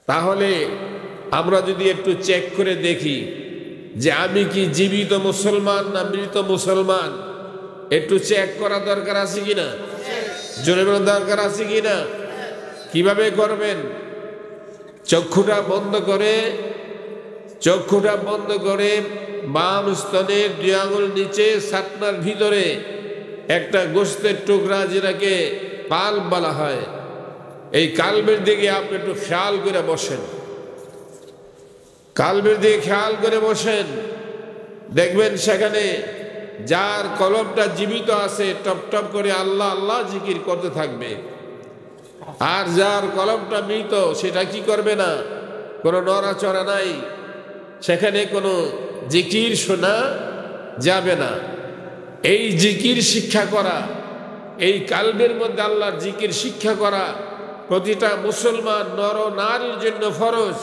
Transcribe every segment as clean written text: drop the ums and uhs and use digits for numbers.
তাহলে আমরা যদি একটু চেক করে দেখি যে আমি কি জীবিত মুসলমান না মৃত মুসলমান, একটু চেক করা দরকার আছে কিনা, জোরে বলার দরকার আছে কিনা। কিভাবে করবেন? চক্ষুটা বন্ধ করে বাম স্তনের 2 আঙুল নিচে ছাতনার ভিতরে একটা গোশতের টুকরা, যেটাকে কাল্ব বলা হয়, এই কাল্বের দিকে আপনি একটু খেয়াল করে বসেন। কাল্বের দিকে খেয়াল করে বসেন, দেখবেন সেখানে যার কলবটা জীবিত আছে টপ টপ করে আল্লাহ আল্লাহ জিকির করতে থাকবে। আর যার কলবটা মৃত সেটা কি করবে না, কোনো নড়াচড়া নাই, সেখানে কোনো জিকির শোনা যাবে না। এই জিকির শিক্ষা করা, এই কালবের মধ্যে আল্লাহর জিকির শিক্ষা করা প্রতিটা মুসলমান নর নারীর জন্য ফরজ।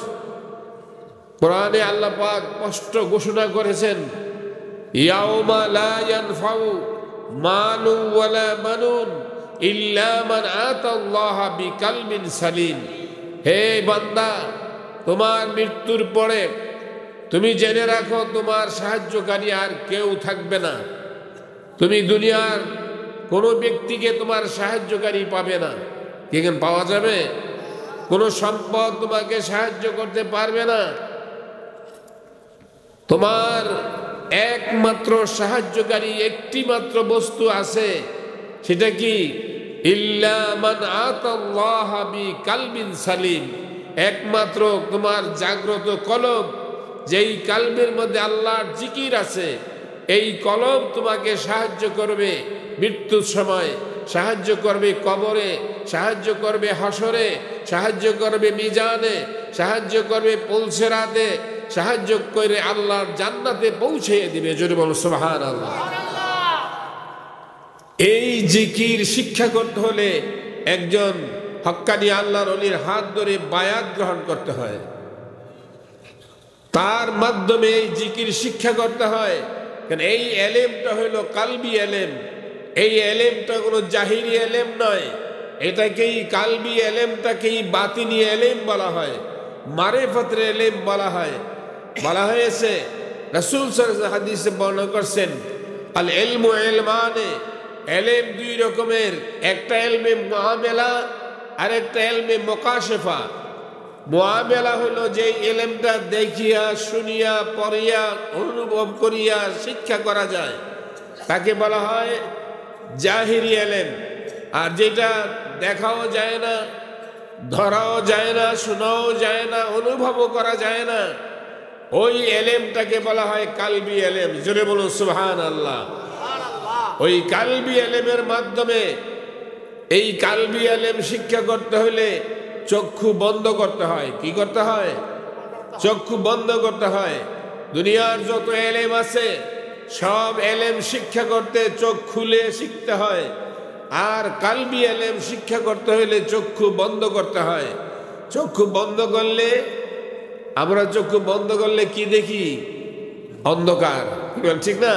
কোরআনে আল্লাহ পাক স্পষ্ট ঘোষণা করেছেন, ইয়াউমা লা ইয়ানফাউ মালুন ওয়ালা বানুন ইল্লা মান আতাল্লাহা বিকালবিন সালিম। হে বান্দা, তোমার মৃত্যুর পরে তুমি জেনে রাখো তোমার সাহায্যকারী আর কেউ থাকবে না। তুমি দুনিয়ার কোনো ব্যক্তিকে তোমার সাহায্যকারী পাবে না। কেন পাওয়া যাবে? কোনো সম্পদ তোমাকে সাহায্য করতে পারবে না। তোমার একমাত্র সাহায্যকারী একটি মাত্র বস্তু আছে, সেটা কি? ইল্লা মান আতাল্লাহা বিকালবিন সালিম। একমাত্র তোমার জাগ্রত কলব, যেই কালবের মধ্যে আল্লাহর জিকির আছে, এই কলব তোমাকে সাহায্য করবে মৃত্যুর সময়, সাহায্য করবে কবরে, সাহায্য করবে হাসরে, সাহায্য করবে মিজানে, সাহায্য করবে পুলসিরাতে, সাহায্য করে আল্লাহর জান্নাতে পৌঁছে দিবে। জোরে বলো সুবহানাল্লাহ। এই জিকির শিক্ষা করতে হলে একজন হক্কানি আল্লাহর ওলির হাত ধরে বায়াত গ্রহণ করতে হয়, তার মাধ্যমে এই জিকির শিক্ষা করতে হয়। কারণ এই এলেমটা হইল কালবি এলেম। এই এলেমটা কোনো জাহিরি এলেম নয়, এটাকেই কালবি এলেমটাকেই বাতিনি এলেম বলা হয়, মারিফতের এলেম বলা হয়। বলা হয়েছে, রাসূল সাল্লাল্লাহু আলাইহি ওয়াসাল্লাম হাদিসে বর্ণনা করছেন, আল ইলমু ইলমানে, এলেম 2 রকমের, একটা এলমে মুআমেলা আর একটা এলমে মুকাশফা। মুআমেলা হলো যে এলেমটা দেখিয়া শুনিয়া পড়িয়া অনুভব করিয়া শিক্ষা করা যায়, তাকে বলা হয় জাহিরি এলেম। আর যেটা দেখাও যায় না, ধরাও যায় না, শোনাও যায় না, অনুভবও করা যায় না, ওই এলেমটাকে বলা হয় কালবি এলেম। জোরে বলুন সুবহানাল্লাহ। ওই কালবি এলেমের মাধ্যমে, এই কালবি এলেম শিক্ষা করতে হলে চক্ষু বন্ধ করতে হয়। কি করতে হয়? চক্ষু বন্ধ করতে হয়। দুনিয়ার যত এলেম আছে সব এলেম শিক্ষা করতে চোখ খুলে শিখতে হয়, আর কালবি এলেম শিক্ষা করতে হলে চক্ষু বন্ধ করতে হয়। চক্ষু বন্ধ করলে, আমরা চক্ষু বন্ধ করলে কি দেখি? অন্ধকার। কি বল, ঠিক না?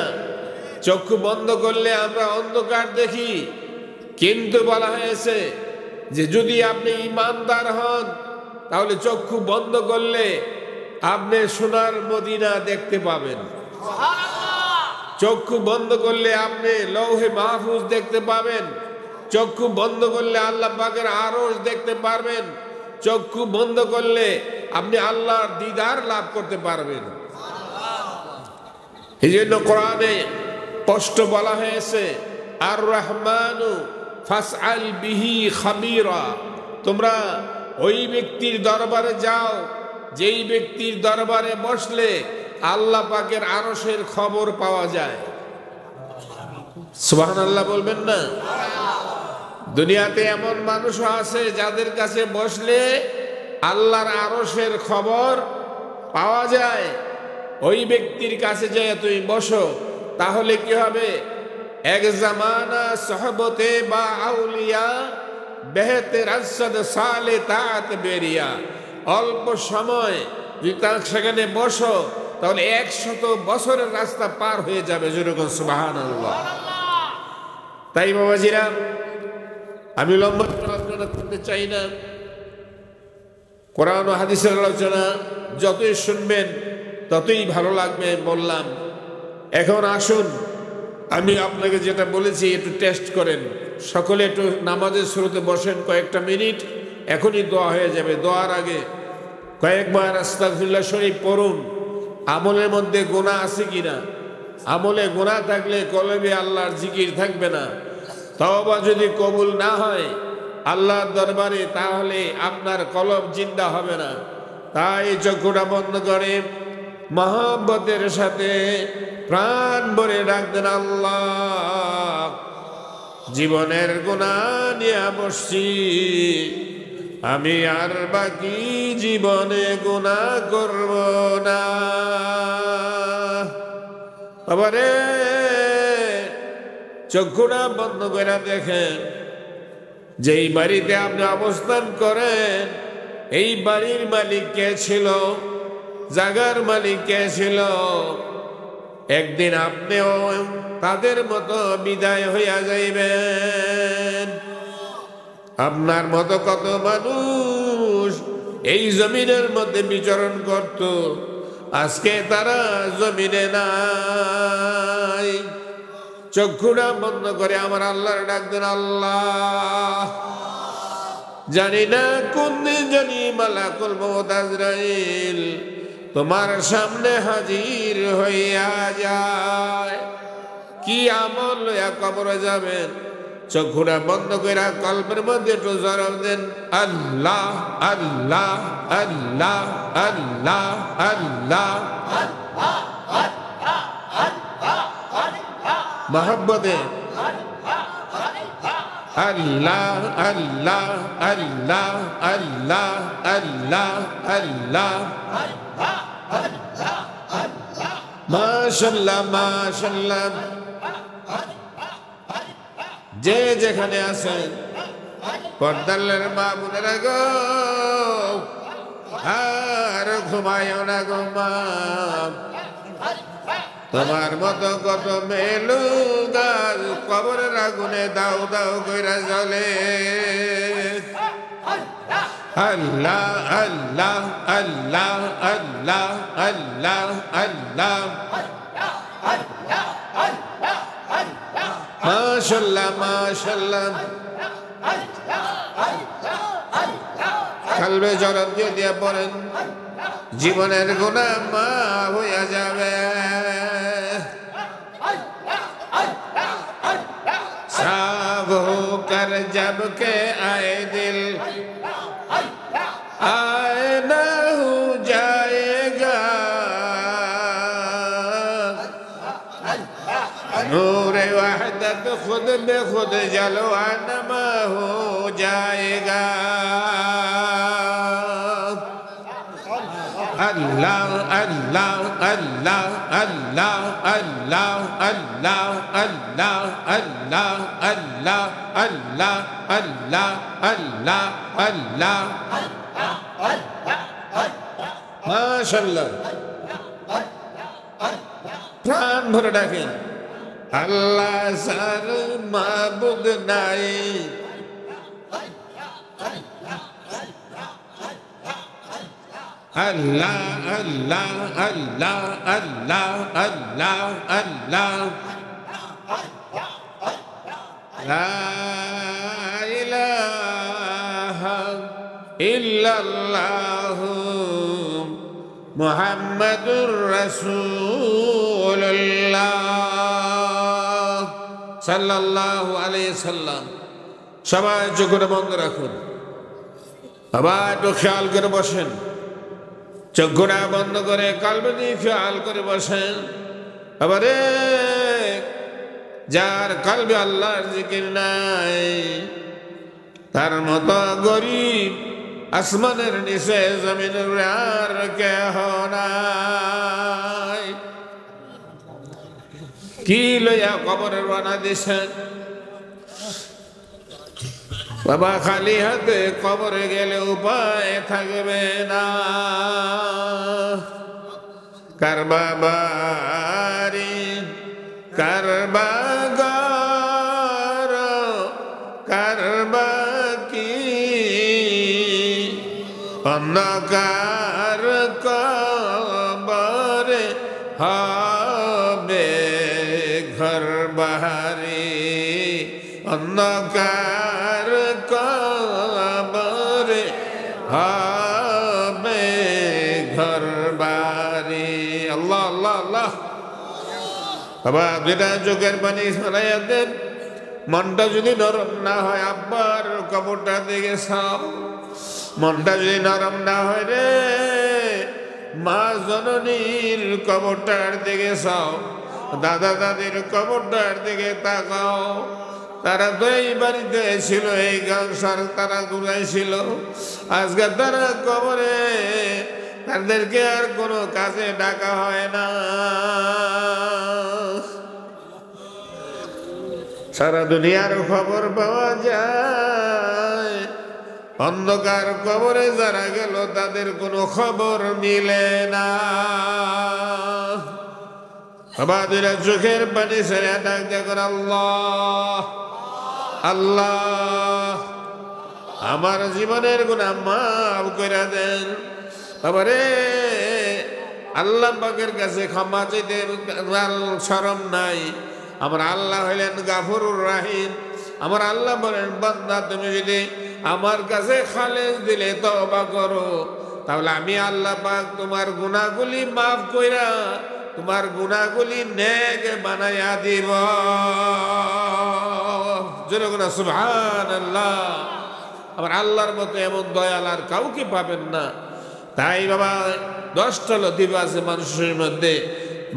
চক্ষু বন্ধ করলে আমরা অন্ধকার দেখি। কিন্তু বলা হয়েছে যে যদি আপনি ইমানদার হন, তাহলে চক্ষু বন্ধ করলে আপনি সোনার মদিনা দেখতে পাবেন। চক্ষু বন্ধ করলে আপনি লৌহে মাহফুজ দেখতে পাবেন। চক্ষু বন্ধ করলে আল্লাহ পাকের আরশ দেখতে পারবেন। চক্ষু বন্ধ করলে আপনি আল্লাহর দিদার লাভ করতে পারবেন। এই জন্য কোরআনে স্পষ্ট বলা হয়েছে, আর রহমানু ফাসআল বিহি খাবিরা। তোমরা ওই ব্যক্তির দরবারে যাও, যেই ব্যক্তির দরবারে বসলে আল্লাহ পাকের আরশের খবর পাওয়া যায়। সুবহানাল্লাহ বলবেন না? দুনিয়াতে এমন মানুষও আছে যাদের কাছে বসলে আল্লাহর আরশের খবর পাওয়া যায়। ওই ব্যক্তির কাছে যায় তুমি বসো, তাহলে কি হবে? এক জামানা সহবতে বা আউলিয়া বেহেতে রাসদ সালে তাত বেরিয়া। অল্প সময় যদি তার সেখানে বসো, তাহলে 100 বছরের রাস্তা পার হয়ে যাবে। যেরকম সুবহানাল্লাহ। তাই বাবাজিরা, আমি লম্বা আলোচনা করতে চাই না। কোরআন ও হাদিসের আলোচনা যতই শুনবেন ততই ভালো লাগবে বললাম। এখন আসুন আমি আপনাকে যেটা বলেছি একটু টেস্ট করেন। সকলে একটু নামাজের শুরুতে বসেন কয়েকটা মিনিট, এখনই দোয়া হয়ে যাবে। দোয়ার আগে কয়েকবার আস্তাগফিরুল্লাহ শরীফ পড়ুন। আমলের মধ্যে গুনাহ আছে কিনা, আমলে গুনাহ থাকলে কলবে আল্লাহর জিকির থাকবে না। তওবা যদি কবুল না হয় আল্লাহর দরবারে, তাহলে আপনার কলব জিন্দা হবে না। তাই চক্ষুটা বন্ধ করে মহব্বতের সাথে প্রাণ ভরে ডাকতেন, আল্লাহ জীবনের গুনাহ নিয়ে বসছি, আমি আর বাকি জীবনে গুনাহ করব না। আবারে চক্ষুটা বন্ধ করে দেখেন, যেই বাড়িতে আপনি অবস্থান করেন এই বাড়ির মালিক কে ছিল, জাগার মালিক কে ছিল। একদিন আপনিও তাদের মতো বিদায় হইয়া যাইবেন। আপনার মতো কত মানুষ এই জমিনের মধ্যে বিচরণ করত, আজকে তারা জমিনে নাই। চক্ষুটা বন্ধ করে আমার আল্লাহর ডাক দেন, আল্লাহ জানি না কোন দিন জানি মালাকুল মউত আজরাইল তোমার সামনে হাজির হইয়া যায়। কি আমল লইয়া কবরে যাবেন? চক্ষুটা বন্ধ করে কল্পের মধ্যে একটু জবাব দেন, আল্লাহ আল্লাহ আল্লাহ আল্লাহ আল্লাহ। মহব্বতে আল্লাহ আল্লাহ আল্লাহ আল্লাহ আল্লাহ আল্লাহ। মাশাআল্লাহ মাশাআল্লাহ। যে যেখানে আছেন পর্দার মা বোনেরা গো, আর ঘুমায় না গো মা। তোমার মতো কত মেলু গাছ কবরের আগুনে দাও দাও কইরা জ্বলে। আল্লাহ আল্লাহ আল্লাহ আল্লাহ আল্লাহ আল্লাহ। মাশাআল্লাহ মাশাআল্লাহ। কলবে জড়ান দিয়ে দিয়ে পড়েন, জীবনের গুনাহ মাফ হইয়া যাবে। साफ होकर जब के आए दिल आए ना हो जाएगा, नूर वहदत खुद में खुद जलवा नमा हो जाएगा। अल्लाह अल्लाह अल्लाह अल्लाह अल्लाह अल्लाह अल्लाह अल्लाह अल्लाह अल्लाह अल्लाह अल्लाह अल्लाह। माशाअल्लाह। प्राण भरे डाकें, अल्लाह सर माबूद नाई। अल्लाह अल्लाह अल्लाह अल्लाह अल्लाह अल्लाह। ला इलाहा इल्लल्लाह मुहम्मदुर रसूलुल्लाह সাল্লাল্লাহু আলাইহি সাল্লাম। সবাই চোখটা বন্ধ রাখুন, আবার একটু খেয়াল করে বসেন। চোখটা বন্ধ করে কলবে দিয়ে খেয়াল করে বসেন। আবারে যার কলবে আল্লাহর জিকির নাই তার মতো গরিব আসমানের নিচে জমিনের আর কেহ নাই। কি লইয়া কবরে রওনা দিছেন বাবা? খালি হাতে কবরে গেলে উপায় থাকবে না। কারবা বাড়ি কারবা ঘর কারবা কি, ও অন্ধকার কবরে হবে ঘর বাহারি, অন্ধকার কবরে হবে ঘর বাহারি। আল্লাহ আল্লাহ আল্লাহ। বাবা যেটা চোখের পানি ছড়াইয়া দেন, মনটা যদি নরম না হয় আব্বার কবরটা দিকে চাও, মনটা যদি নরম না হয় রে মা জননীর কবরটার দিকে চাও, দাদা দাদির কবরটার দিকে তাকাও। তারা তো এই বাড়িতে ছিল, এই সংসার তারা ঘুরাইছিল, আজকে তারা কবরে, তাদেরকে আর কোনো কাজে ডাকা হয় না। সারা দুনিয়ার খবর পাওয়া যায়, অন্ধকার কবরে যারা গেল তাদের কোনো খবর মিলে না। আমাদের চোখের পানি ছেড়ে ডাক দেখুন, আল্লাহ আল্লাহ আমার জীবনের গুনাহ মাফ করে দেন। বাবারে আল্লাহ পাকের কাছে ক্ষমা চাইতে শরম নাই। আমার আল্লাহ হইলেন গাফুরুর রাহিম। আমার আল্লাহ বলেন, বান্দা তুমি যদি আমার কাছে খালেস দিলে তওবা করো, তাহলে আমি আল্লাহ পাক তোমার গুনাহগুলি মাফ কইরা তোমার গুনাহগুলি নেক বানাইয়া দিব। জোরে বলুন সুবহানাল্লাহ। আমার আল্লাহর মতো এমন দয়াল আর কাউকে পাবেন না। তাই বাবা 10টা লতিফা আছে মানুষের মধ্যে,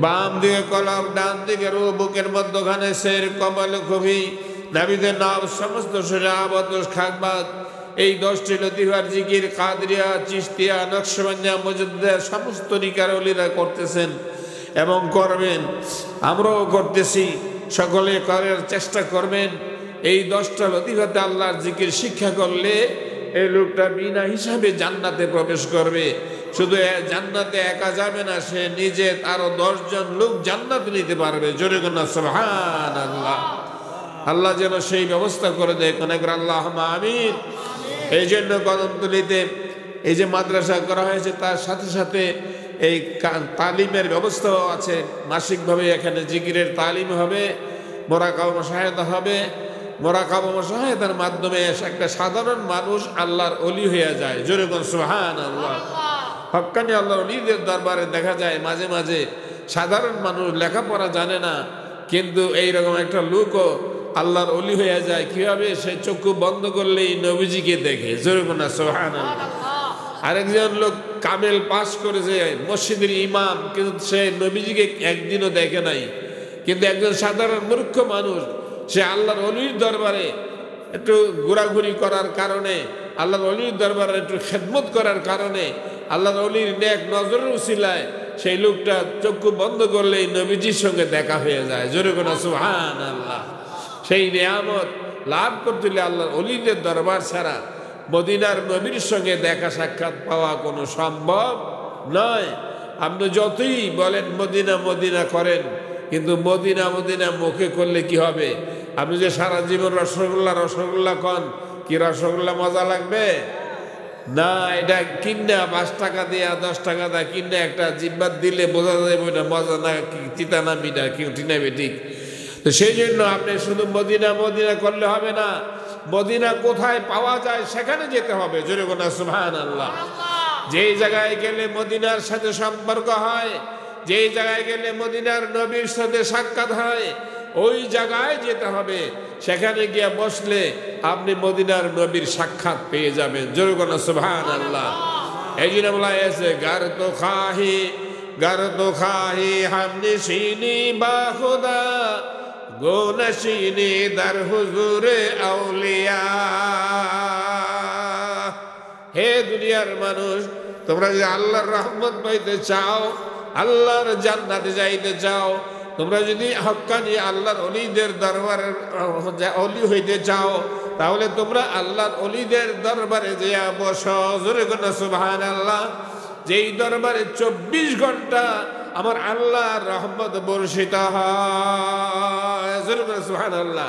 বাম দিকে কলম, ডান দিকে রু, বুকের মধ্যখানে শের, কপালে কবি, নাভিতে নাভ, সমস্ত শরীরে আবতোষ খাকবাদ। এই 10টি লতিফার জিকির কাদরিয়া, চিশতিয়া, নকশবন্দিয়া, মুজাদ্দিদা সমস্ত তরিকার ওলিরা করতেছেন এবং করবেন, আমরাও করতেছি। সকলে করার চেষ্টা করবেন। এই 10টা লতিফাতে আল্লাহর জিকির শিক্ষা করলে এই লোকটা বিনা হিসাবে জান্নাতে প্রবেশ করবে। শুধু জান্নাতে একা যাবে না, সে নিজে আরো 10 জন লোক জান্নাত নিতে পারবে। জোরে কন্যা সুবহানাল্লাহ। আল্লাহ যেন সেই ব্যবস্থা করে দেয়। কোন একবার আল্লাহ আমিন। এই জন্য কদমতলীতে এই যে মাদ্রাসা করা হয়েছে, তার সাথে সাথে এই তালিমের ব্যবস্থাও আছে। মাসিকভাবে এখানে জিকিরের তালিম হবে, মোরাকাবা মুশাহাদা হবে। মোরাকাবা মুশাহাদার মাধ্যমে একটা সাধারণ মানুষ আল্লাহর ওলি হয়ে যায়। জোরে কোন সুবহানাল্লাহ। হক্কানি আল্লাহর ওলিদের দরবারে দেখা যায় মাঝে মাঝে সাধারণ মানুষ লেখাপড়া জানে না, কিন্তু এইরকম একটা লোকও আল্লাহর ওলি হয়ে যায়। কিভাবে? সে চক্ষু বন্ধ করলেই নবীজিকে দেখে। জোরে কোন সুবহানাল্লাহ। আরেকজন লোক কামেল পাস করেছে, মসজিদের ইমাম, কিন্তু সে নবীজিকে একদিনও দেখে নাই। কিন্তু একজন সাধারণ মূর্খ মানুষ, সে আল্লাহর ওলির দরবারে একটু ঘোরাঘুরি করার কারণে, আল্লাহর ওলির দরবারে একটু খেদমত করার কারণে, আল্লাহর ওলির নেক নজরের উসিলায় সেই লোকটা চক্ষু বন্ধ করলেই নবীজির সঙ্গে দেখা হয়ে যায়। জোরে কোন সুবহানাল্লাহ। সেই নিয়ামত লাভ করতে হলে আল্লাহর ওলিদের দরবার ছাড়া মদিনার নবীর সঙ্গে দেখা সাক্ষাৎ পাওয়া কোনো সম্ভব নয়। আপনি যতই বলেন মদিনা মদিনা করেন, কিন্তু মদিনা মদিনা মুখে করলে কি হবে? আপনি যে সারা জীবন রসগোল্লা রসগোল্লা কন, কি রসগোল্লা মজা লাগবে? না, এটা কিনা 5 টাকা দিয়ে 10 টাকা দিয়ে কিনে একটা জিব্বাত দিলে বোঝা যাবে ওটা মজা না, চিতা না মিটা কি টিনাবে ঠিক। তো সেই জন্য আপনি শুধু মদিনা মদিনা করলে হবে না, মদিনা কোথায় পাওয়া যায় সেখানে যেতে হবে। জোরে কোন সুবহানাল্লাহ। যেই জায়গায় গেলে মদিনার সাথে সম্পর্ক হয়, যেই জায়গায় গেলে মদিনার নবীর সাথে সাক্ষাৎ হয়, ওই জায়গায় যেতে হবে। সেখানে গিয়ে বসলে আপনি মদিনার নবীর সাক্ষাৎ পেয়ে যাবেন। জোরে কোন সুবহানাল্লাহ। এই জন্য বলা হয়েছে, গার তো খাহি হামনি সিনি বা খুদা, গোনশিনি দার হুজুরে আউলিয়া। হে দুনিয়ার মানুষ, তোমরা যদি আল্লাহর রহমত পাইতে চাও, আল্লাহর জান্নাতে যাইতে চাও, তোমরা যদি হক্কানি আল্লাহর ওলিদের দরবারের ওলি হইতে চাও, তাহলে তোমরা আল্লাহর ওলিদের দরবারে যেয়া বসো। জোরে কোন সুবহানাল্লাহ। যেই দরবারে 24 ঘন্টা আমার আল্লাহর রহমত বর্ষিত হয়। জোরে কোন সুবহানাল্লাহ।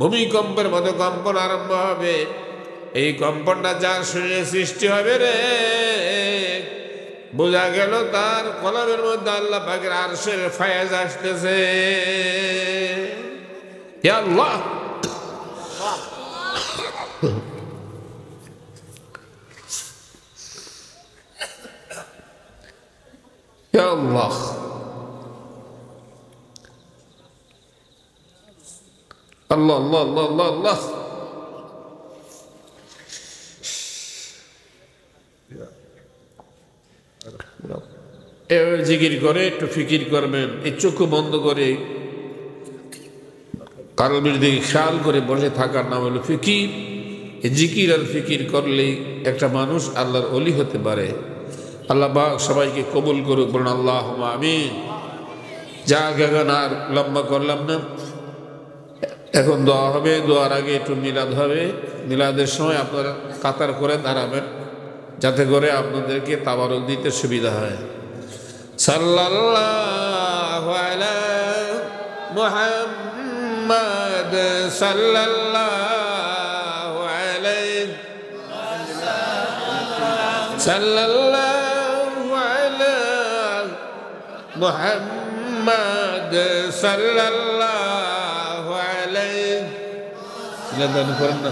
ভূমিকম্পের মতো কম্পন আরম্ভ হবে। এই কম্পনটা যার শরীরে সৃষ্টি হবে রে, বোঝা গেল তার কলমের মধ্যে আল্লাহ পাকের আরশের ফায়েজ আসতেছে। ইয়া আল্লাহ, ইয়া আল্লাহ, আল্লাহ আল্লাহ আল্লাহ আল্লাহ আল্লাহ। জিকির করে একটু ফিকির করবেন, এই চক্ষু বন্ধ করে কালবের দিকে খেয়াল করে বসে থাকার নাম হলো ফিকির। এই জিকির আর ফিকির করলেই একটা মানুষ আল্লাহর ওলি হতে পারে। আল্লাহ পাক সবাইকে কবুল করুক, বলুন আল্লাহুম্মা আমিন। যা গান আর লম্বা করলাম না, এখন দোয়া হবে। দোয়ার আগে একটু মিলাদ হবে। মিলাদের সময় আপনারা কাতার করে দাঁড়াবেন, যাতে করে আপনাদেরকে তাবারক দিতে সুবিধা হয়। সাল্লাল্লাহু আলা মুহাম্মাদ সাল্লাল্লাহু আলাইহি সাল্লাল্লাহু আলা মুহাম্মাদ সাল্লাল্লাহু আলাইহি মিলাদ করেন না।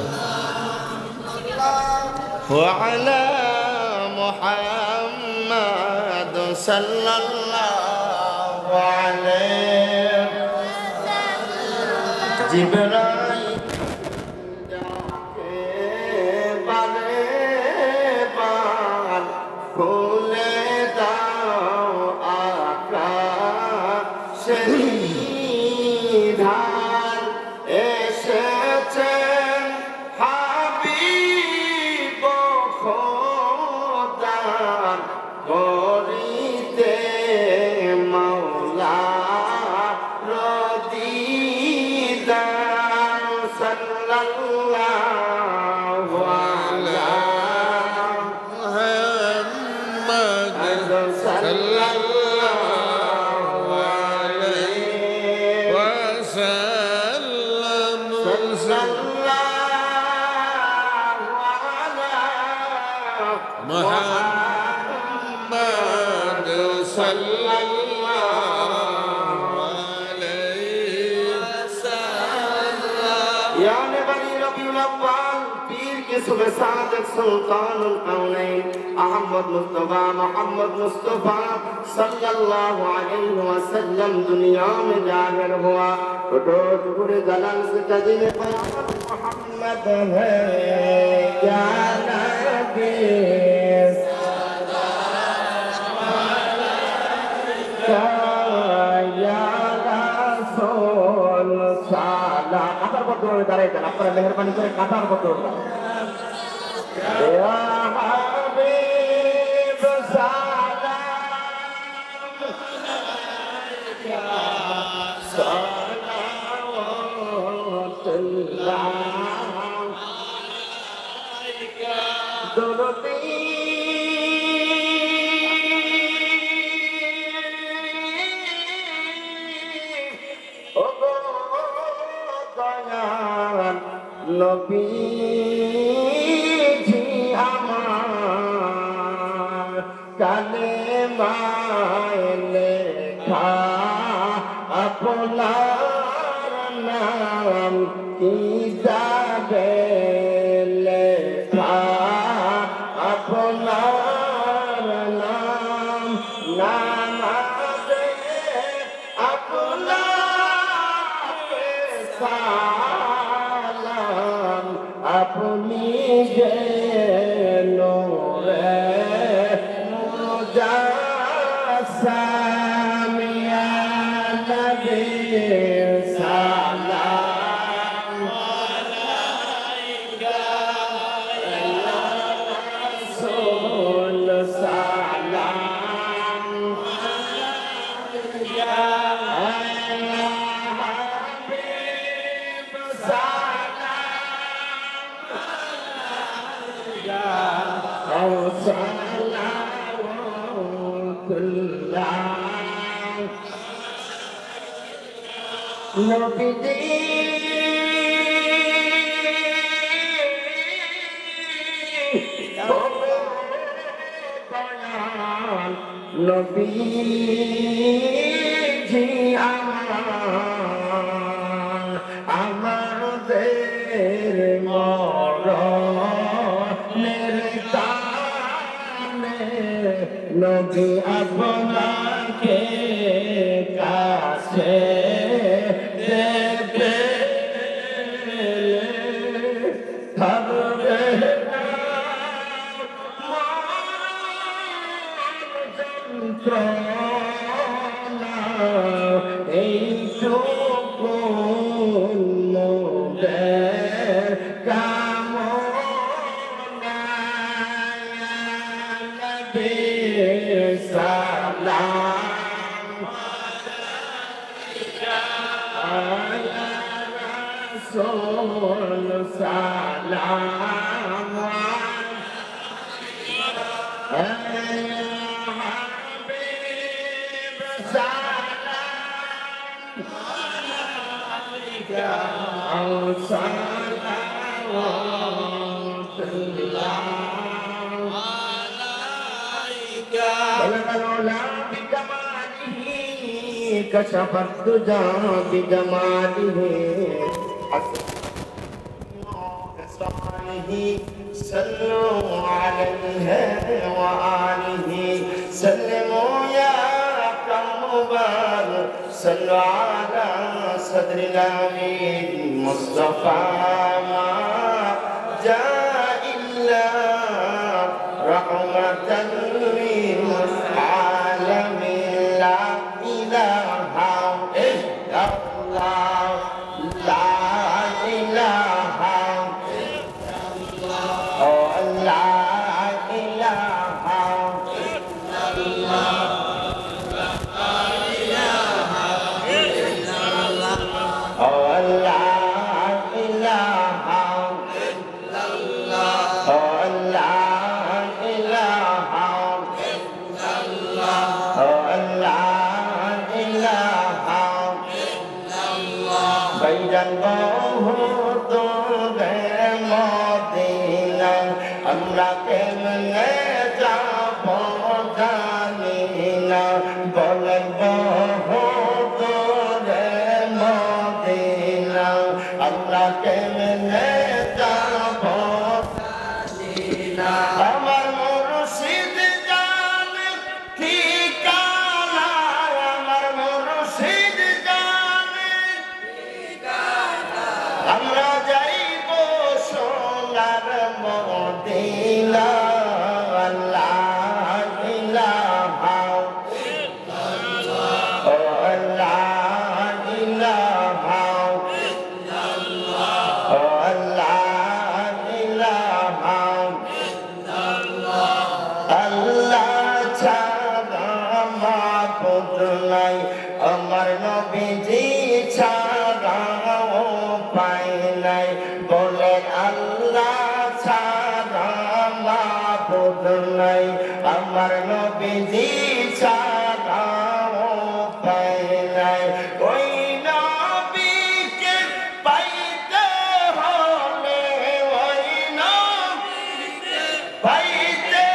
ওয়া আলা মুহাম্মাদ সাল্লাল্লাহু আলাইহি জিবরাইল যাকে বারে বার খুলে দাও আকাশের ধার, এসেছেন হাবিব খোদার করিতে মাওলা রদিদার। সাল্লাল্লাহু আলা মুহাম্মাদ সাল্লাল্লাহু আলাইহি ওয়াসাল্লাম। সাল্লাল্লাহু আলা মুহাম্মাদ সাল্লাল্লাহু আলাইহি ওয়াসাল্লাম। ইয়া নবী রবিউল আউয়াল পীর के सुबह सादिक सुल्तानुल कौनैन अहमद मुस्तफा मोहम्मद मुस्तफा सल्लल्लाहु अलैहि वसल्लम दुनिया में जाहिर हुआ। तो जुहूर जलाल से तजील मोहम्मद है या नबी या रसूल सालाम। কাতার বদলে দাঁড়ায় যান, আপনারা মেহেরবানি করে কাতার বদলে ইয়া হাবিব সালাম আলাইকা সালাওয়াতুল্লাহ আলাইকা দরুদি ও দয়াল নবীজি আমার কালেমায় লেখা আপনার নাম কিতাবে লেখা আপনার নাম নামাজে আপনাকে সালাম আপনি যে নূরে মুজাসসাম ইয়া নবী সালাম আলাইকা ইয়া রাসূল সালাম আলাইকা ইয়া হাবিব সালাম আলাইকা সালাওয়াতুল্লাহ নবীজি নবীজি আমাদের মরণের টানে নবী আপনাকে কাছে দেখবে থাকবে এইটুকু মোদের কামনা নবী সালাম আলা রাসূল সালাম كشف الدجى بجماله صلوا عليه وآله سلموا يا قوم صلوا على صدر الأمين مصطفى ما جاء إلا رحمة للعالمين لا إله إلا الله لا إله إلا الله لا إله إلا الله আমরা কেমনে যাব জানি না বলেন বহুদূরে মদিনা আমরা কেমনে যাব জানি না আমার মুর্শিদ জানে ঠিকানা আমার মুর্শিদ জানে ঠিকানা আমরা যাইব সোনার মদিনা আল্লাহ ইলাহা ইল্লাল্লাহ আল্লাহ ইলাহা ইল্লাল্লাহ আল্লাহ ইলাহা ইল্লাল্লাহ আল্লাহ ছাড়া মাবুদ নাই আমার নবীজি ছাড়া উপায় নাই বলেন আল্লাহ ছাড়া মাবুদ নাই আমার নবীজি ছাড়া উপায় নাই ওই নবীকে পাইতে হলে ওই নবীকে পাইতে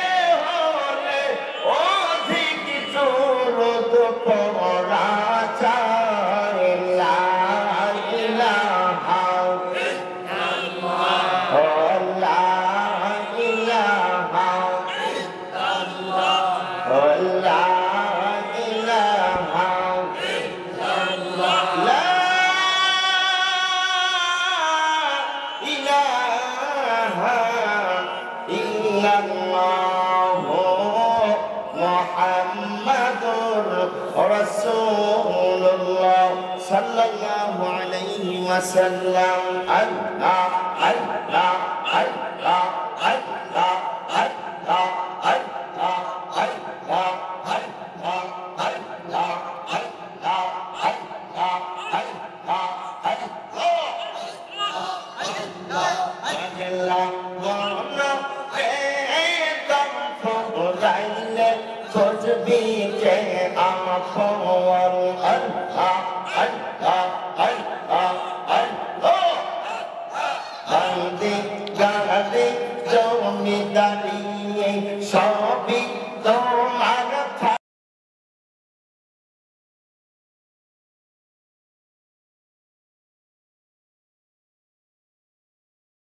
হলে অধিক দরুদ পড়া চাই লা ইলাহা Rasulullah sallallahu alaihi wasallam Allah Allah Allah Allah Allah Allah Allah